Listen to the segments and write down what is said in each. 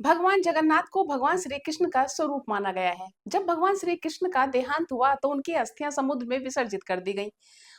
भगवान जगन्नाथ को भगवान श्री कृष्ण का स्वरूप माना गया है। जब भगवान श्री कृष्ण का देहांत हुआ तो उनकी अस्थियां समुद्र में विसर्जित कर दी गईं।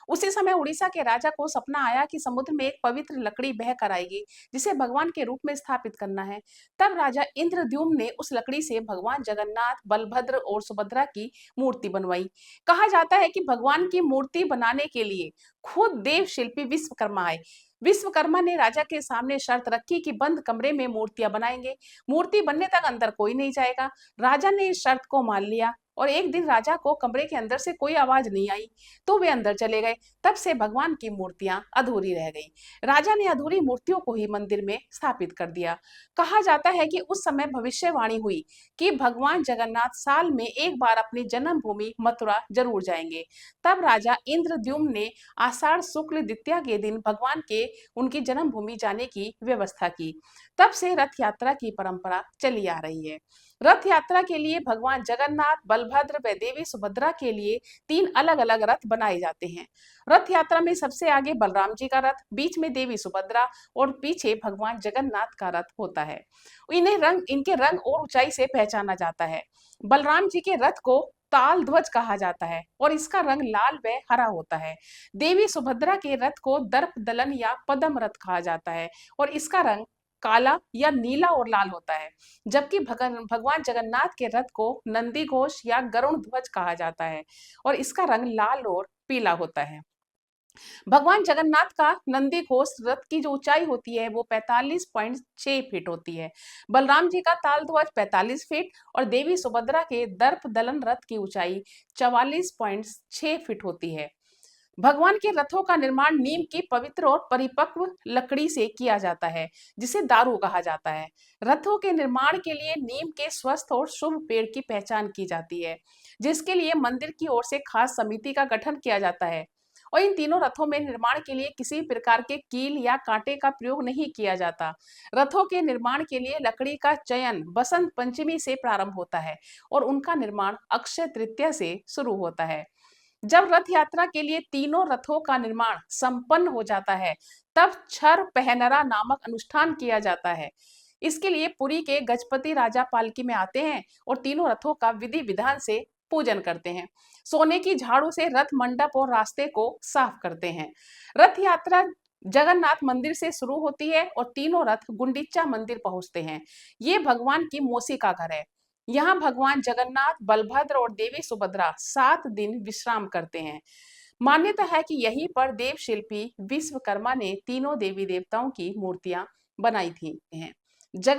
उसी समय उड़ीसा के राजा को सपना आया कि समुद्र में एक पवित्र लकड़ी बह कर आएगी, जिसे भगवान के रूप में स्थापित करना है। तब राजा इंद्रद्युम्न ने उस लकड़ी से भगवान जगन्नाथ, बलभद्र और सुभद्रा की मूर्ति बनवाई। कहा जाता है कि भगवान की मूर्ति बनाने के लिए खुद देव शिल्पी विश्वकर्मा आए। विश्वकर्मा ने राजा के सामने शर्त रखी कि बंद कमरे में मूर्तियां बनाएंगे, मूर्ति बनने तक अंदर कोई नहीं जाएगा। राजा ने इस शर्त को मान लिया और एक दिन राजा को कमरे के अंदर से कोई आवाज नहीं आई, तो वे अंदर चले गए। तब से भगवान की मूर्तियां अधूरी रह गई। राजा ने अधूरी मूर्तियों को ही मंदिर में स्थापित कर दिया। कहा जाता है कि उस समय भविष्यवाणी हुई कि भगवान जगन्नाथ साल में एक बार अपनी जन्मभूमि मथुरा जरूर जाएंगे। तब राजा इंद्रद्युम्न ने आषाढ़ शुक्ल द्वितीया के दिन भगवान के उनकी जन्मभूमि जाने की व्यवस्था की। तब से रथ यात्रा की परंपरा चली आ रही है। रथ यात्रा के लिए भगवान जगन्नाथ, बलभद्र व देवी सुभद्रा के लिए 3 अलग-अलग रथ बनाए जाते हैं। रथ यात्रा में सबसे आगे बलराम जी का रथ, बीच में देवी सुभद्रा और पीछे भगवान जगन्नाथ का रथ होता है। इनके रंग और ऊंचाई से पहचाना जाता है। बलराम जी के रथ को ताल ध्वज कहा जाता है और इसका रंग लाल व हरा होता है। देवी सुभद्रा के रथ को दर्प दलन या पदम रथ कहा जाता है और इसका रंग काला या नीला और लाल होता है। जबकि भगवान जगन्नाथ के रथ को नंदी घोष या गरुण ध्वज कहा जाता है और इसका रंग लाल और पीला होता है। भगवान जगन्नाथ का नंदी घोष रथ की जो ऊंचाई होती है वो 45.6 फीट होती है। बलराम जी का ताल ध्वज 45 फीट और देवी सुभद्रा के दर्प दलन रथ की ऊंचाई 44.6 फीट होती है। भगवान के रथों का निर्माण नीम की पवित्र और परिपक्व लकड़ी से किया जाता है, जिसे दारू कहा जाता है। रथों के निर्माण के लिए नीम के स्वस्थ और शुभ पेड़ की पहचान की जाती है, जिसके लिए मंदिर की ओर से खास समिति का गठन किया जाता है। और इन तीनों रथों में निर्माण के लिए किसी प्रकार के कील या कांटे का प्रयोग नहीं किया जाता। रथों के निर्माण के लिए लकड़ी का चयन बसंत पंचमी से प्रारंभ होता है और उनका निर्माण अक्षय तृतीया से शुरू होता है। जब रथ यात्रा के लिए तीनों रथों का निर्माण संपन्न हो जाता है, तब छर पहनरा नामक अनुष्ठान किया जाता है। इसके लिए पुरी के गजपति राजा पालकी में आते हैं और तीनों रथों का विधि विधान से पूजन करते हैं। सोने की झाड़ू से रथ मंडप और रास्ते को साफ करते हैं। रथ यात्रा जगन्नाथ मंदिर से शुरू होती है और तीनों रथ गुंडीचा मंदिर पहुंचते हैं। ये भगवान की मौसी का घर है। यहाँ भगवान जगन्नाथ, बलभद्र और देवी सुभद्रा 7 दिन विश्राम करते हैं। मान्यता है कि यहीं पर देव शिल्पी विश्वकर्मा ने तीनों देवी देवताओं की मूर्तियां बनाई थी हैं। जगत